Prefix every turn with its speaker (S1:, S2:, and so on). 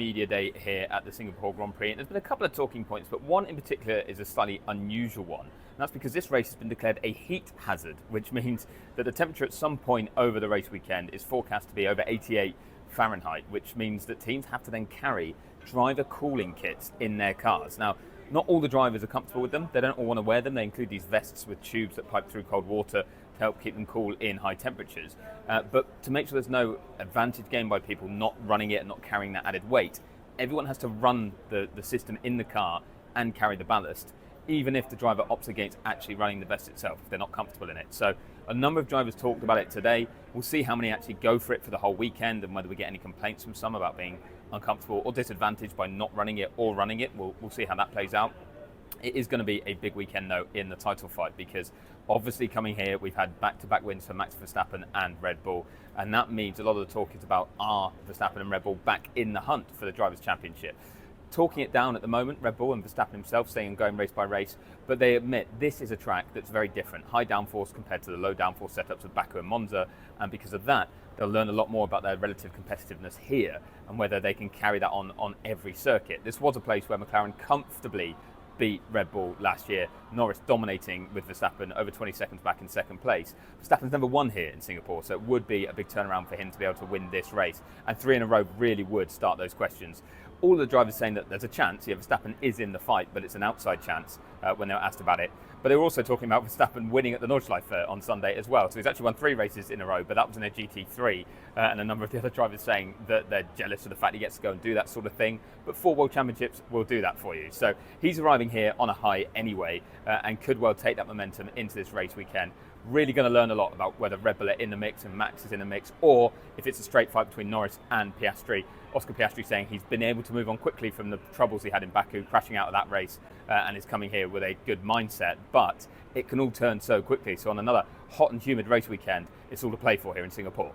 S1: media day here at the Singapore Grand Prix, and there's been a couple of talking points, but one in particular is a slightly unusual one. And that's because this race has been declared a heat hazard, which means that the temperature at some point over the race weekend is forecast to be over 88 Fahrenheit, which means that teams have to then carry driver cooling kits in their cars. Now, not all the drivers are comfortable with them. They don't all want to wear them. They include these vests with tubes that pipe through cold water to help keep them cool in high temperatures. But to make sure there's no advantage gained by people not running it and not carrying that added weight, everyone has to run the system in the car and carry the ballast, even if the driver opts against actually running the vest itself, if they're not comfortable in it. So a number of drivers talked about it today. We'll see how many actually go for it for the whole weekend and whether we get any complaints from some about being uncomfortable or disadvantaged by not running it or running it. We'll see how that plays out. It is going to be a big weekend, though, in the title fight, because obviously coming here, we've had back-to-back wins for Max Verstappen and Red Bull, and that means a lot of the talk is about are Verstappen and Red Bull back in the hunt for the Drivers' Championship. Talking it down at the moment, Red Bull and Verstappen himself saying going race by race, but they admit this is a track that's very different, high downforce compared to the low downforce setups of Baku and Monza, and because of that, they'll learn a lot more about their relative competitiveness here and whether they can carry that on every circuit. This was a place where McLaren comfortably beat Red Bull last year, Norris dominating with Verstappen over 20 seconds back in second place. Verstappen's never won here in Singapore, so it would be a big turnaround for him to be able to win this race, and 3 in a row really would start those questions. All the drivers saying that there's a chance, Verstappen is in the fight, but it's an outside chance when they were asked about it. But they were also talking about Verstappen winning at the Nordschleife on Sunday as well. So he's actually won 3 races in a row, but that was in a GT3. And a number of the other drivers saying that they're jealous of the fact he gets to go and do that sort of thing. But 4 World Championships will do that for you. So he's arriving here on a high anyway, and could well take that momentum into this race weekend. Really going to learn a lot about whether Red Bull are in the mix and Max is in the mix, or if it's a straight fight between Norris and Piastri. Oscar Piastri saying he's been able to move on quickly from the troubles he had in Baku, crashing out of that race, and is coming here with a good mindset. But it can all turn so quickly. So on another hot and humid race weekend, it's all to play for here in Singapore.